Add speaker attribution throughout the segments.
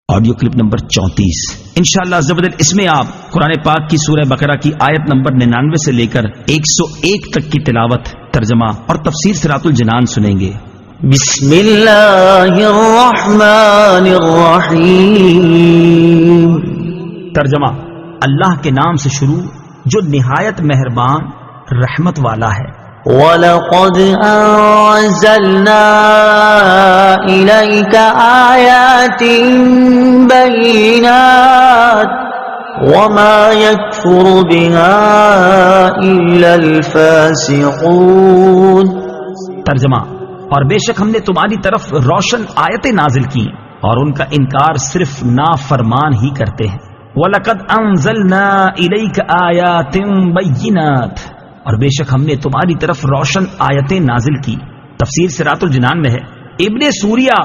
Speaker 1: Audio clip number 34 انشاءاللہ عز و جل اس میں آپ قرآن پاک کی سورہ بقرہ کی آیت نمبر 99 سے لے کر 101 تک کی تلاوت، ترجمہ اور تفسیر صراط الجنان سنیں گے۔
Speaker 2: بسم اللہ الرحمن الرحیم۔
Speaker 1: ترجمہ: اللہ کے نام سے شروع جو نہایت مہربان رحمت والا ہے۔
Speaker 2: وَلَقَدْ أَنزَلْنَا إِلَيْكَ آيَاتٍ بَيِّنَاتٍ وَمَا يَكْفُرُ بِهَا إِلَّا الْفَاسِقُونَ۔
Speaker 1: ترجمہ: اور بے شک ہم نے تمہاری طرف روشن آیتیں نازل کی اور ان کا انکار صرف نافرمان ہی کرتے ہیں۔ وَلَقَدْ أَنزَلْنَا إِلَيْكَ آيَاتٍ بَيِّنَاتٍ، اور بے شک ہم نے تمہاری طرف روشن آیتیں نازل کی۔ تفسیر صراط الجنان میں ہے، ابن سوریہ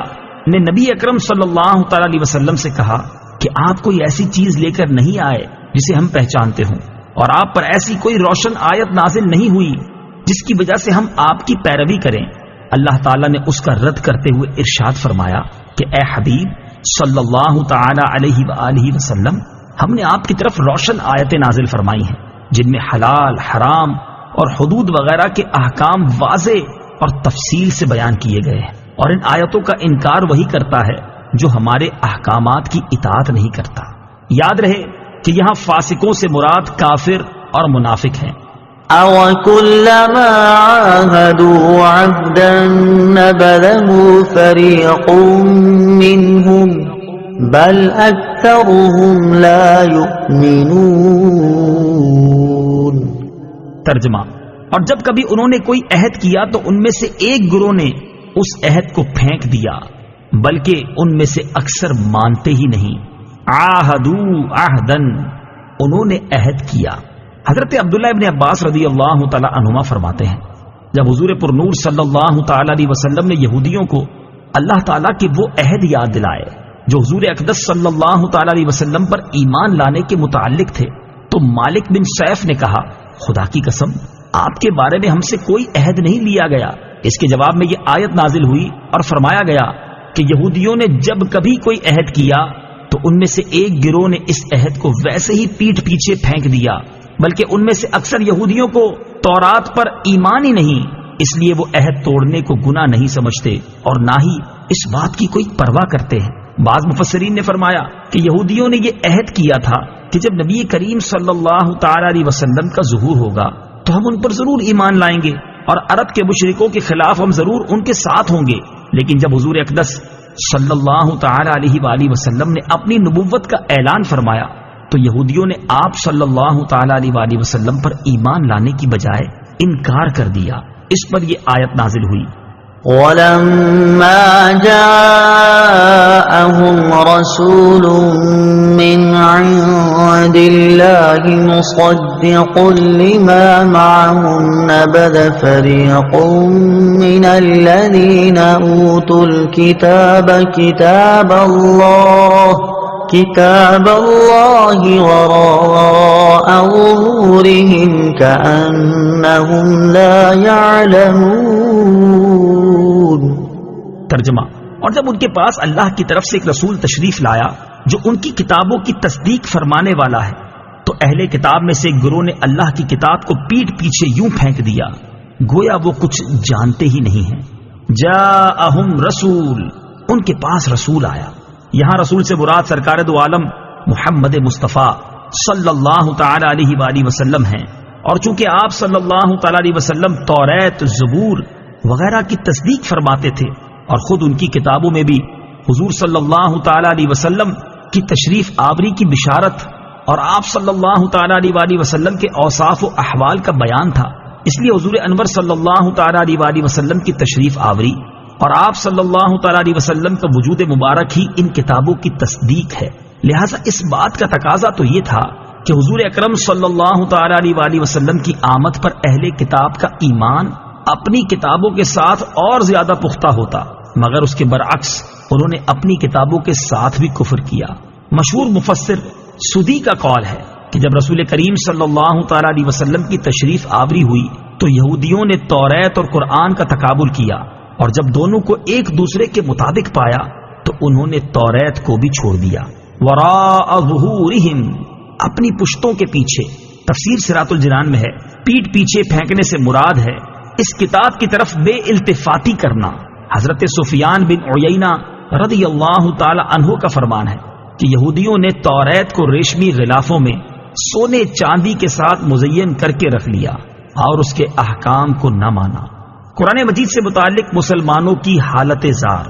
Speaker 1: نے نبی اکرم صلی اللہ تعالی علیہ وسلم سے کہا کہ آپ کوئی ایسی چیز لے کر نہیں آئے جسے ہم پہچانتے ہوں، اور آپ پر ایسی کوئی روشن آیت نازل نہیں ہوئی جس کی وجہ سے ہم آپ کی پیروی کریں۔ اللہ تعالیٰ نے اس کا رد کرتے ہوئے ارشاد فرمایا کہ اے حبیب صلی اللہ تعالی علیہ وآلہ وسلم، ہم نے آپ کی طرف روشن آیتیں نازل فرمائی ہیں جن میں حلال، حرام اور حدود وغیرہ کے احکام واضح اور تفصیل سے بیان کیے گئے ہیں، اور ان آیتوں کا انکار وہی کرتا ہے جو ہمارے احکامات کی اطاعت نہیں کرتا۔ یاد رہے کہ یہاں فاسقوں سے مراد کافر اور منافق ہیں۔
Speaker 2: أَوَكُلَّمَا عَاهَدُوا عَهْدًا نَبَذَهُ فَرِيقٌ مِّنْهُمْ بَلْ أَكْثَرُهُمْ لَا يُؤْمِنُونَ۔
Speaker 1: ترجمہ: اور جب کبھی انہوں نے کوئی عہد کیا تو ان میں سے ایک گروہ نے اس عہد کو پھینک دیا، بلکہ ان میں سے اکثر مانتے ہی نہیں۔ عاہدوا عہدن، انہوں نے عہد کیا۔ حضرت عبداللہ ابن عباس رضی اللہ تعالی عنہما فرماتے ہیں، جب حضور پر نور صلی اللہ تعالی علیہ وسلم نے یہودیوں کو اللہ تعالیٰ کے وہ عہد یاد دلائے جو حضور اقدس صلی اللہ تعالی علیہ وسلم پر ایمان لانے کے متعلق تھے، تو مالک بن سیف نے کہا، خدا کی قسم آپ کے بارے میں ہم سے کوئی عہد نہیں لیا گیا۔ اس کے جواب میں یہ آیت نازل ہوئی اور فرمایا گیا کہ یہودیوں نے جب کبھی کوئی عہد کیا تو ان میں سے ایک گروہ نے اس عہد کو ویسے ہی پیٹھ پیچھے پھینک دیا، بلکہ ان میں سے اکثر یہودیوں کو تورات پر ایمان ہی نہیں، اس لیے وہ عہد توڑنے کو گناہ نہیں سمجھتے اور نہ ہی اس بات کی کوئی پرواہ کرتے ہیں۔ بعض مفسرین نے فرمایا کہ یہودیوں نے یہ عہد کیا تھا کہ جب نبی کریم صلی اللہ تعالی علیہ وسلم کا ظہور ہوگا تو ہم ان پر ضرور ایمان لائیں گے اور عرب کے مشرکوں کے خلاف ہم ضرور ان کے ساتھ ہوں گے۔ لیکن جب حضور اقدس صلی اللہ تعالی علیہ وآلہ وسلم نے اپنی نبوت کا اعلان فرمایا تو یہودیوں نے آپ صلی اللہ تعالی علیہ وآلہ وسلم پر ایمان لانے کی بجائے انکار کر دیا۔ اس پر یہ آیت نازل ہوئی،
Speaker 2: وَلَمَّا جَاءَهُمْ رَسُولٌ مِّنْ عِندِ اللَّهِ مُصَدِّقٌ لِّمَا مَعَهُمْ نَبَذَ فَرِيقٌ مِّنَ الَّذِينَ أُوتُوا الْكِتَابَ كِتَابَ اللَّهِ وَرَاءَ ظُهُورِهِمْ كَأَنَّهُمْ لَا يَعْلَمُونَ۔
Speaker 1: ترجمہ: اور جب ان کے پاس اللہ کی طرف سے ایک رسول تشریف لایا جو ان کی کتابوں کی تصدیق فرمانے والا ہے تو اہل کتاب میں سے ایک گروہ نے اللہ کی کتاب کو پیٹھ پیچھے یوں پھینک دیا گویا وہ کچھ جانتے ہی نہیں ہیں۔ جاءہم رسول، ان کے پاس رسول آیا۔ یہاں رسول سے مراد سرکار دو عالم محمد مصطفیٰ صلی اللہ تعالی علیہ وآلہ وسلم ہیں، اور چونکہ آپ صلی اللہ تعالی علیہ وسلم توریت، زبور وغیرہ کی تصدیق فرماتے تھے اور خود ان کی کتابوں میں بھی حضور صلی اللہ تعالی علیہ وسلم کی تشریف آوری کی بشارت اور آپ صلی اللہ تعالی علیہ وآلہ وسلم کے اوصاف و احوال کا بیان تھا، اس لیے حضور انور صلی اللہ تعالی علیہ وآلہ وسلم کی تشریف آوری اور آپ صلی اللہ تعالی علیہ وسلم کا وجود مبارک ہی ان کتابوں کی تصدیق ہے۔ لہٰذا اس بات کا تقاضا تو یہ تھا کہ حضور اکرم صلی اللہ تعالی علیہ وآلہ وسلم کی آمد پر اہل کتاب کا ایمان اپنی کتابوں کے ساتھ اور زیادہ پختہ ہوتا، مگر اس کے برعکس انہوں نے اپنی کتابوں کے ساتھ بھی کفر کیا۔ مشہور مفسر سدی کا قول ہے کہ جب رسول کریم صلی اللہ تعالی علیہ وسلم کی تشریف آوری ہوئی تو یہودیوں نے توریت اور قرآن کا تقابل کیا، اور جب دونوں کو ایک دوسرے کے مطابق پایا تو انہوں نے توریت کو بھی چھوڑ دیا. وراء ظہورہم، اپنی پشتوں کے پیچھے. تفسیر صراط الجنان میں ہے پیٹ پیچھے پھینکنے سے مراد ہے اس کتاب کی طرف بے التفاتی کرنا. حضرت سفیان بن عیینہ رضی اللہ تعالی عنہ کا فرمان ہے کہ یہودیوں نے توریت کو ریشمی غلافوں میں سونے چاندی کے ساتھ مزین کر کے رکھ لیا اور اس کے احکام کو نہ مانا. قرآن مجید سے متعلق مسلمانوں کی حالت زار.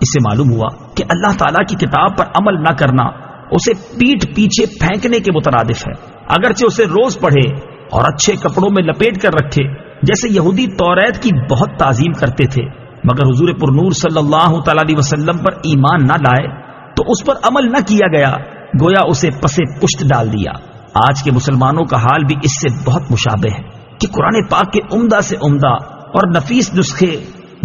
Speaker 1: اس سے معلوم ہوا کہ اللہ تعالیٰ کی کتاب پر عمل نہ کرنا اسے پیٹ پیچھے پھینکنے کے مترادف ہے. اگرچہ اسے روز پڑھے اور اچھے کپڑوں میں لپیٹ کر رکھے جیسے یہودی توریت کی بہت تعظیم کرتے تھے، مگر حضور پر نور صلی اللہ تعالی علیہ وسلم پر ایمان نہ لائے تو اس پر عمل نہ کیا گیا، گویا اسے پسے پشت ڈال دیا. آج کے مسلمانوں کا حال بھی اس سے بہت مشابہ ہے کہ قرآن پاک کے عمدہ سے عمدہ اور نفیس نسخے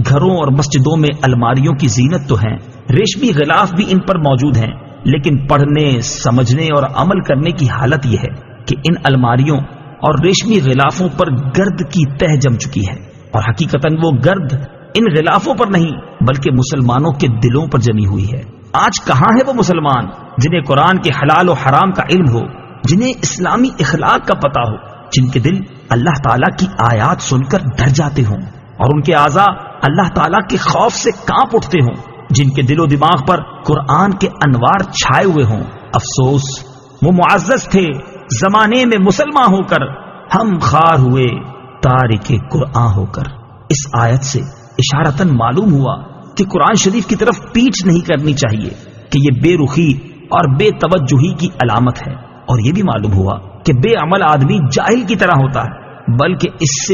Speaker 1: گھروں اور مسجدوں میں الماریوں کی زینت تو ہیں، ریشمی غلاف بھی ان پر موجود ہیں، لیکن پڑھنے، سمجھنے اور عمل کرنے کی حالت یہ ہے کہ ان الماریوں اور ریشمی غلافوں پر گرد کی تہ جم چکی ہے، اور حقیقتاً وہ گرد ان غلافوں پر نہیں بلکہ مسلمانوں کے دلوں پر جمی ہوئی ہے. آج کہاں ہے وہ مسلمان جنہیں قرآن کے حلال و حرام کا علم ہو، جنہیں اسلامی اخلاق کا پتہ ہو، جن کے دل اللہ تعالیٰ کی آیات سن کر ڈر جاتے ہوں اور ان کے اعضاء اللہ تعالیٰ کے خوف سے کانپ اٹھتے ہوں، جن کے دل و دماغ پر قرآن کے انوار چھائے ہوئے ہوں. افسوس، وہ معزز تھے زمانے میں مسلمان ہو کر، ہم خوار ہوئے تارک قرآن ہو کر. اس آیت سے اشارتاً معلوم ہوا کہ قرآن شریف کی طرف پیٹھ نہیں کرنی چاہیے کہ یہ بے رخی اور بے توجہی کی علامت ہے، اور یہ بھی معلوم ہوا کہ بے عمل آدمی جاہل کی طرح ہوتا ہے، بلکہ اس سے